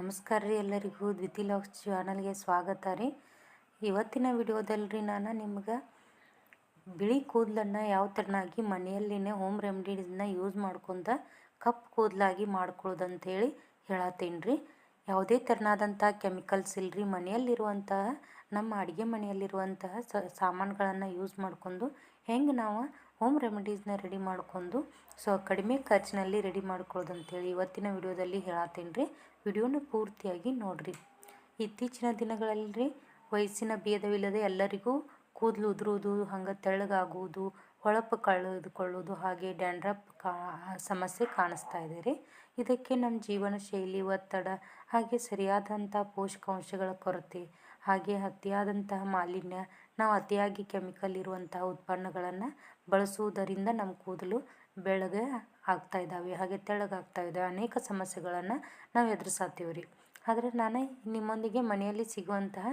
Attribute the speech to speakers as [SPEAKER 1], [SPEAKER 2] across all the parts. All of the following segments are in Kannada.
[SPEAKER 1] ನಮಸ್ಕಾರ ರೀ ಎಲ್ಲರಿಗೂ ದ್ವಿತಿ ಲಾಗ್ಸ್ ಚಾನಲ್ಗೆ ಸ್ವಾಗತ ರೀ. ಇವತ್ತಿನ ವಿಡಿಯೋದಲ್ಲಿ ನಾನು ನಿಮ್ಗೆ ಬಿಳಿ ಕೂದಲನ್ನು ಯಾವ ಥರನಾಗಿ ಮನೆಯಲ್ಲಿನೇ ಹೋಮ್ ರೆಮಿಡೀಸ್ನ ಯೂಸ್ ಮಾಡ್ಕೊಂಡ ಕಪ್ಪು ಕೂದಲಾಗಿ ಮಾಡ್ಕೊಳ್ಳೋದಂಥೇಳಿ ಹೇಳತ್ತೀನಿ ರೀ. ಯಾವುದೇ ಥರನಾದಂಥ ಕೆಮಿಕಲ್ಸ್ ಇಲ್ಲರಿ, ಮನೆಯಲ್ಲಿರುವಂತಹ ನಮ್ಮ ಅಡುಗೆ ಮನೆಯಲ್ಲಿರುವಂತಹ ಸಾಮಾನುಗಳನ್ನು ಯೂಸ್ ಮಾಡ್ಕೊಂಡು ಹೆಂಗೆ ನಾವು ಹೋಮ್ ರೆಮಿಡೀಸ್ನ ರೆಡಿ ಮಾಡ್ಕೊಂಡು ಕಡಿಮೆ ಖರ್ಚಿನಲ್ಲಿ ರೆಡಿ ಮಾಡ್ಕೊಳ್ಳೋದಂಥೇಳಿ ಇವತ್ತಿನ ವಿಡಿಯೋದಲ್ಲಿ ಹೇಳತ್ತೀನಿ ರೀ. ವಿಡಿಯೋನ ಪೂರ್ತಿಯಾಗಿ ನೋಡಿರಿ. ಇತ್ತೀಚಿನ ದಿನಗಳಲ್ಲಿ ವಯಸ್ಸಿನ ಭೇದವಿಲ್ಲದೆ ಎಲ್ಲರಿಗೂ ಕೂದಲು ಉದುರುವುದು, ಹಂಗೆ ತೆಳ್ಳಗಾಗುವುದು, ಹೊಳಪು ಕಳೆದುಕೊಳ್ಳೋದು, ಹಾಗೆ ಡ್ಯಾಂಡ್ರಫ್ ಸಮಸ್ಯೆ ಕಾಣಿಸ್ತಾ ಇದೆ ರೀ. ಇದಕ್ಕೆ ನಮ್ಮ ಜೀವನ ಶೈಲಿ, ಒತ್ತಡ, ಹಾಗೆ ಸರಿಯಾದಂಥ ಪೋಷಕಾಂಶಗಳ ಕೊರತೆ, ಹಾಗೆ ಅತಿಯಾದಂತಹ ಮಾಲಿನ್ಯ, ನಾವು ಅತಿಯಾಗಿ ಕೆಮಿಕಲ್ ಇರುವಂತಹ ಉತ್ಪನ್ನಗಳನ್ನು ಬಳಸುವುದರಿಂದ ನಮ್ಮ ಕೂದಲು ಬೆಳ್ಳಗೆ ಆಗ್ತಾ ಇದ್ದಾವೆ, ಹಾಗೆ ತೆಳ್ಳಗಾಗ್ತಾ ಇದ್ದಾವೆ. ಅನೇಕ ಸಮಸ್ಯೆಗಳನ್ನು ನಾವು ಎದುರಿಸಾತೀವಿ ರೀ. ಆದರೆ ನಾನು ನಿಮ್ಮೊಂದಿಗೆ ಮನೆಯಲ್ಲಿ ಸಿಗುವಂತಹ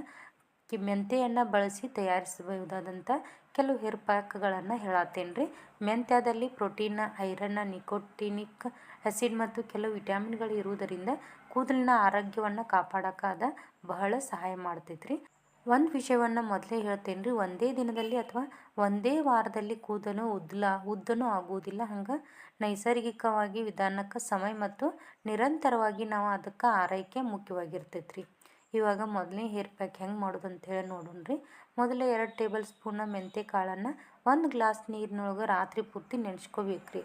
[SPEAKER 1] ಮೆಂತೆಯನ್ನು ಬಳಸಿ ತಯಾರಿಸಬಹುದಾದಂಥ ಕೆಲವು ಹೇರ್ ಪ್ಯಾಕ್ಗಳನ್ನು ಹೇಳತ್ತೇನೆ ರೀ. ಮೆಂತ್ಯದಲ್ಲಿ ಪ್ರೋಟೀನ್, ಐರನ್, ನಿಕೋಟಿನಿಕ್ ಆ್ಯಸಿಡ್ ಮತ್ತು ಕೆಲವು ವಿಟಮಿನ್ಗಳು ಇರುವುದರಿಂದ ಕೂದಲಿನ ಆರೋಗ್ಯವನ್ನು ಕಾಪಾಡೋಕ್ಕಾದ ಬಹಳ ಸಹಾಯ ಮಾಡ್ತೈತೆ ರೀ. ಒಂದು ವಿಷಯವನ್ನು ಮೊದಲೇ ಹೇಳ್ತೇನೆ ರೀ. ಒಂದೇ ದಿನದಲ್ಲಿ ಅಥವಾ ಒಂದೇ ವಾರದಲ್ಲಿ ಕೂದಲು ಉದ್ದನೂ ಆಗುವುದಿಲ್ಲ. ಹಂಗೆ ನೈಸರ್ಗಿಕವಾಗಿ ವಿಧಾನಕ್ಕೆ ಸಮಯ ಮತ್ತು ನಿರಂತರವಾಗಿ ನಾವು ಅದಕ್ಕೆ ಆರೈಕೆ ಮುಖ್ಯವಾಗಿರ್ತೈತೆ ರೀ. ಇವಾಗ ಮೊದಲನೇ ಹೇರ್ ಪ್ಯಾಕ್ ಹೆಂಗೆ ಮಾಡೋದು ಅಂತೇಳಿ ನೋಡೋಣ ರೀ. ಮೊದಲೇ 2 ಟೇಬಲ್ ಸ್ಪೂನ ಮೆಂತ್ಯ ಕಾಳನ್ನು 1 ಗ್ಲಾಸ್ ನೀರಿನೊಳಗೆ ರಾತ್ರಿ ಪೂರ್ತಿ ನೆನೆಸ್ಕೋಬೇಕು ರೀ.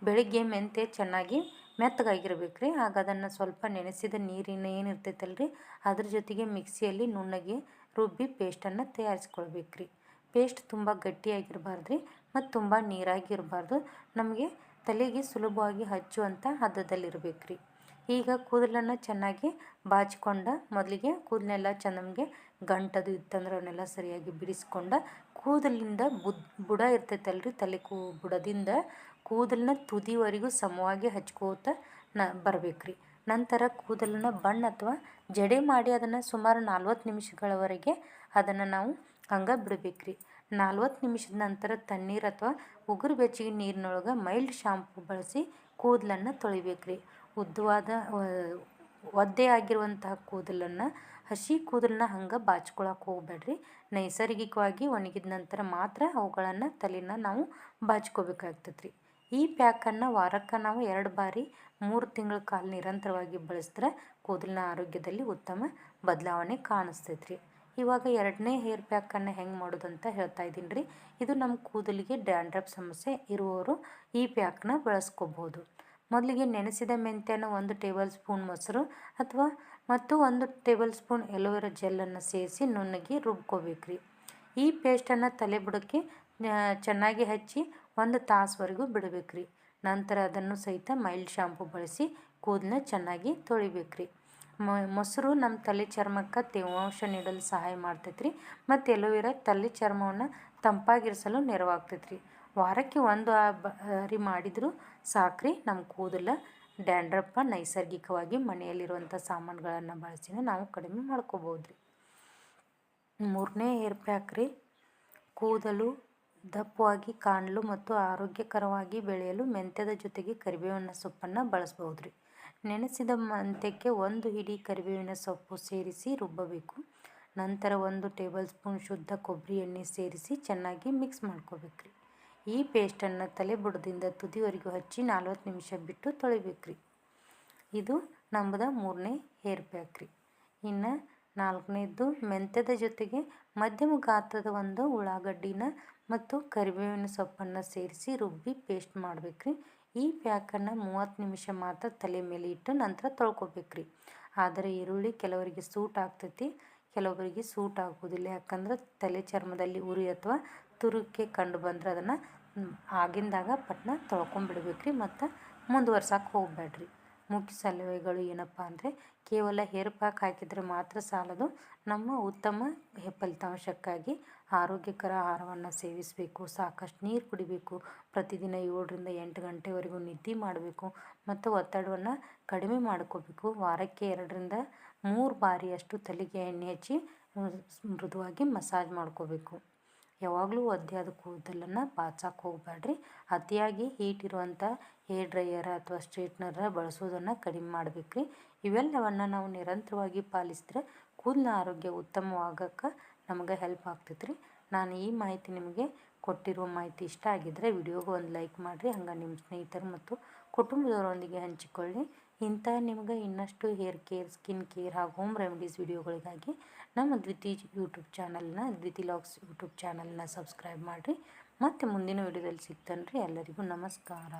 [SPEAKER 1] ಬೆಳಿಗ್ಗೆ ಮೆಂತ್ಯ ಚೆನ್ನಾಗಿ ಮೆತ್ತಗಾಗಿರ್ಬೇಕು ರೀ. ಆಗ ಅದನ್ನು ಸ್ವಲ್ಪ ನೆನೆಸಿದ ನೀರಿನ ಏನಿರ್ತೈತಲ್ಲ ರೀ, ಅದ್ರ ಜೊತೆಗೆ ಮಿಕ್ಸಿಯಲ್ಲಿ ನುಣ್ಣಗೆ ರುಬ್ಬಿ ಪೇಸ್ಟನ್ನು ತಯಾರಿಸ್ಕೊಳ್ಬೇಕು ರೀ. ಪೇಸ್ಟ್ ತುಂಬ ಗಟ್ಟಿಯಾಗಿರಬಾರ್ದು ರೀ ಮತ್ತು ತುಂಬ ನೀರಾಗಿರಬಾರ್ದು. ನಮಗೆ ತಲೆಗೆ ಸುಲಭವಾಗಿ ಹಚ್ಚುವಂಥ ಹದದಲ್ಲಿರ್ಬೇಕು ರೀ. ಈಗ ಕೂದಲನ್ನು ಚೆನ್ನಾಗಿ ಬಾಚಿಕೊಂಡ ಮೊದಲಿಗೆ ಕೂದಲೆಲ್ಲ ನಮಗೆ ಗಂಟದು ಇತ್ತಂದ್ರೆ ಅವನ್ನೆಲ್ಲ ಸರಿಯಾಗಿ ಬಿಡಿಸ್ಕೊಂಡ ಕೂದಲಿಂದ ಬುಡ ಇರ್ತೈತಲ್ರಿ, ತಲೆ ಬುಡದಿಂದ ಕೂದಲನ್ನ ತುದಿವರೆಗೂ ಸಮವಾಗಿ ಹಚ್ಕೋತ ಬರಬೇಕು ರೀ. ನಂತರ ಕೂದಲನ್ನ ಬಣ್ಣ ಅಥವಾ ಜಡೆ ಮಾಡಿ ಅದನ್ನು ಸುಮಾರು 40 ನಿಮಿಷಗಳವರೆಗೆ ಅದನ್ನು ನಾವು ಹಂಗೆ ಬಿಡಬೇಕು ರೀ. 40 ನಿಮಿಷದ ನಂತರ ತಣ್ಣೀರು ಅಥವಾ ಉಗುರು ಬೆಚ್ಚಗೆ ನೀರಿನೊಳಗೆ ಮೈಲ್ಡ್ ಶಾಂಪು ಬಳಸಿ ಕೂದಲನ್ನು ತೊಳಿಬೇಕು ರೀ. ಉದ್ದವಾದ ಒದ್ದೆ ಆಗಿರುವಂತಹ ಕೂದಲನ್ನು, ಹಸಿ ಕೂದಲನ್ನ ಹಂಗೆ ಬಾಚ್ಕೊಳಕ್ಕೆ ಹೋಗ್ಬೇಡ್ರಿ. ನೈಸರ್ಗಿಕವಾಗಿ ಒಣಗಿದ ನಂತರ ಮಾತ್ರ ಅವುಗಳನ್ನು ತಲೆನ ನಾವು ಬಾಚ್ಕೋಬೇಕಾಗ್ತದೆ ರೀ. ಈ ಪ್ಯಾಕನ್ನು ವಾರಕ್ಕೆ ನಾವು 2 ಬಾರಿ 3 ತಿಂಗಳ ಕಾಲ ನಿರಂತರವಾಗಿ ಬಳಸಿದ್ರೆ ಕೂದಲಿನ ಆರೋಗ್ಯದಲ್ಲಿ ಉತ್ತಮ ಬದಲಾವಣೆ ಕಾಣಿಸ್ತೈತೆ ರೀ. ಇವಾಗ 2ನೇ ಹೇರ್ ಪ್ಯಾಕನ್ನು ಹೆಂಗೆ ಮಾಡೋದಂತ ಹೇಳ್ತಾ ಇದ್ದೀನಿ ರೀ. ಇದು ನಮ್ಮ ಕೂದಲಿಗೆ ಡ್ಯಾಂಡ್ರಫ್ ಸಮಸ್ಯೆ ಇರುವವರು ಈ ಪ್ಯಾಕ್ನ ಬಳಸ್ಕೋಬೋದು. ಮೊದಲಿಗೆ ನೆನೆಸಿದ ಮೆಂತ್ಯನ 1 ಟೇಬಲ್ ಸ್ಪೂನ್ ಮೊಸರು ಮತ್ತು 1 ಟೇಬಲ್ ಸ್ಪೂನ್ ಎಲೋವೆರಾ ಜೆಲ್ಲನ್ನು ಸೇರಿಸಿ ನುಣ್ಣಗೆ ರುಬ್ಕೋಬೇಕು ರೀ. ಈ ಪೇಸ್ಟನ್ನು ತಲೆ ಬುಡಕ್ಕೆ ಚೆನ್ನಾಗಿ ಹಚ್ಚಿ 1 ತಾಸುವರೆಗೂ ಬಿಡಬೇಕು ರೀ. ನಂತರ ಅದನ್ನು ಸಹಿತ ಮೈಲ್ಡ್ ಶಾಂಪು ಬಳಸಿ ಕೂದಲನ್ನ ಚೆನ್ನಾಗಿ ತೊಳಿಬೇಕು ರೀ. ಮೊಸರು ನಮ್ಮ ತಲೆ ಚರ್ಮಕ್ಕೆ ತೇವಾಂಶ ನೀಡಲು ಸಹಾಯ ಮಾಡ್ತೈತೆ ರೀ ಮತ್ತು ಎಲೋವೆರಾ ತಲೆ ಚರ್ಮವನ್ನು ತಂಪಾಗಿರಿಸಲು ನೆರವಾಗ್ತೈತೆ ರೀ. ವಾರಕ್ಕೆ 1 ಬಾರಿ ಮಾಡಿದರೂ ಸಾಕ್ರಿ. ನಮ್ಮ ಕೂದಲ ಡ್ಯಾಂಡ್ರಫ್ ನೈಸರ್ಗಿಕವಾಗಿ ಮನೆಯಲ್ಲಿರುವಂಥ ಸಾಮಾನುಗಳನ್ನು ಬಳಸಿನ ನಾವು ಕಡಿಮೆ ಮಾಡ್ಕೋಬೋದು ರೀ. 3ನೇ ಹೇರ್ ಪ್ಯಾಕ್ ರೀ. ಕೂದಲು ದಪ್ಪವಾಗಿ ಕಾಣಲು ಮತ್ತು ಆರೋಗ್ಯಕರವಾಗಿ ಬೆಳೆಯಲು ಮೆಂತ್ಯದ ಜೊತೆಗೆ ಕರಿಬೇವಿನ ಸೊಪ್ಪನ್ನು ಬಳಸ್ಬೋದು ರೀ. ನೆನೆಸಿದ ಮೆಂತ್ಯಕ್ಕೆ 1 ಹಿಡಿ ಕರಿಬೇವಿನ ಸೊಪ್ಪು ಸೇರಿಸಿ ರುಬ್ಬಬೇಕು. ನಂತರ 1 ಟೇಬಲ್ ಸ್ಪೂನ್ ಶುದ್ಧ ಕೊಬ್ಬರಿ ಎಣ್ಣೆ ಸೇರಿಸಿ ಚೆನ್ನಾಗಿ ಮಿಕ್ಸ್ ಮಾಡ್ಕೋಬೇಕು ರೀ. ಈ ಪೇಸ್ಟನ್ನು ತಲೆ ಬುಡದಿಂದ ತುದಿವರೆಗೂ ಹಚ್ಚಿ 40 ನಿಮಿಷ ಬಿಟ್ಟು ತೊಳಿಬೇಕು ರೀ. ಇದು ನಮ್ಮದು 3ನೇ ಹೇರ್ ಪ್ಯಾಕ್ ರೀ. ಇನ್ನು 4ನೇದು ಮೆಂತ್ಯದ ಜೊತೆಗೆ ಮಧ್ಯಮ ಗಾತ್ರದ 1 ಉಳ್ಳಾಗಡ್ಡಿನ ಮತ್ತು ಕರಿಬೇವಿನ ಸೊಪ್ಪನ್ನು ಸೇರಿಸಿ ರುಬ್ಬಿ ಪೇಸ್ಟ್ ಮಾಡ್ಬೇಕು ರೀ. ಈ ಪ್ಯಾಕನ್ನು 30 ನಿಮಿಷ ಮಾತ್ರ ತಲೆ ಮೇಲೆ ಇಟ್ಟು ನಂತರ ತೊಳ್ಕೊಬೇಕು ರೀ. ಆದರೆ ಈರುಳ್ಳಿ ಕೆಲವರಿಗೆ ಸೂಟ್ ಆಗ್ತೈತಿ, ಕೆಲವರಿಗೆ ಸೂಟ್ ಆಗೋದಿಲ್ಲ. ಯಾಕಂದ್ರೆ ತಲೆ ಚರ್ಮದಲ್ಲಿ ಉರಿ ಅಥವಾ ತುರುಕೆ ಕಂಡು ಬಂದ್ರೆ ಅದನ್ನು ಆಗಿಂದಾಗ ಪಟ್ನ ತೊಳ್ಕೊಂಬಿಡ್ಬೇಕು ರೀ ಮತ್ತು ಮುಂದುವರ್ಸಕ್ಕೆ ಹೋಗಬೇಡ್ರಿ. ಮುಖ್ಯ ಸಲಹೆಗಳು ಏನಪ್ಪ ಅಂದರೆ, ಕೇವಲ ಹೇರ್ ಪ್ಯಾಕ್ ಹಾಕಿದರೆ ಮಾತ್ರ ಸಾಲದು. ನಮ್ಮ ಉತ್ತಮ ಫಲಿತಾಂಶಕ್ಕಾಗಿ ಆರೋಗ್ಯಕರ ಆಹಾರವನ್ನು ಸೇವಿಸಬೇಕು, ಸಾಕಷ್ಟು ನೀರು ಕುಡಿಬೇಕು, ಪ್ರತಿದಿನ 7ರಿಂದ 8 ಗಂಟೆವರೆಗೂ ನಿದ್ದೆ ಮಾಡಬೇಕು ಮತ್ತು ಒತ್ತಡವನ್ನು ಕಡಿಮೆ ಮಾಡ್ಕೋಬೇಕು. ವಾರಕ್ಕೆ 2ರಿಂದ 3 ಬಾರಿಯಷ್ಟು ತಲೆಗೆ ಎಣ್ಣೆ ಹಚ್ಚಿ ಮೃದುವಾಗಿ ಮಸಾಜ್ ಮಾಡ್ಕೋಬೇಕು. ಯಾವಾಗಲೂ ಒದ್ದೆಯಾದ ಕೂದಲನ್ನು ಬಾಚಕ್ಕೆ ಹೋಗಬೇಡ್ರಿ. ಅತಿಯಾಗಿ ಹೀಟ್ ಇರುವಂಥ ಹೇರ್ ಡ್ರೈಯರ್ ಅಥವಾ ಸ್ಟ್ರೇಟ್ನರ್ ಬಳಸೋದನ್ನು ಕಡಿಮೆ ಮಾಡಬೇಕು ರೀ. ಇವೆಲ್ಲವನ್ನು ನಾವು ನಿರಂತರವಾಗಿ ಪಾಲಿಸಿದ್ರೆ ಕೂದಲ ಆರೋಗ್ಯ ಉತ್ತಮವಾಗಕ್ಕೆ ನಮಗೆ ಹೆಲ್ಪ್ ಆಗ್ತೈತೆ ರೀ. ನಾನು ಈ ಮಾಹಿತಿ ನಿಮಗೆ ಕೊಟ್ಟಿರುವ ಮಾಹಿತಿ ಇಷ್ಟ ಆಗಿದ್ದರೆ ವಿಡಿಯೋಗೆ ಒಂದು ಲೈಕ್ ಮಾಡಿರಿ. ಹಂಗೆ ನಿಮ್ಮ ಸ್ನೇಹಿತರು ಮತ್ತು ಕುಟುಂಬದವರೊಂದಿಗೆ ಹಂಚಿಕೊಳ್ಳಿ. ಇಂಥ ನಿಮಗೆ ಇನ್ನಷ್ಟು ಹೇರ್ ಕೇರ್, ಸ್ಕಿನ್ ಕೇರ್ ಹಾಗೂ ಹೋಮ್ ರೆಮಿಡೀಸ್ ವಿಡಿಯೋಗಳಿಗಾಗಿ ನಮ್ಮ ದ್ವಿತಿ ಲಾಗ್ಸ್ ಯೂಟ್ಯೂಬ್ ಚಾನಲ್ನ ಸಬ್ಸ್ಕ್ರೈಬ್ ಮಾಡಿರಿ. ಮತ್ತು ಮುಂದಿನ ವಿಡಿಯೋದಲ್ಲಿ ಸಿಗ್ತಾನೆ ರೀ. ಎಲ್ಲರಿಗೂ ನಮಸ್ಕಾರ.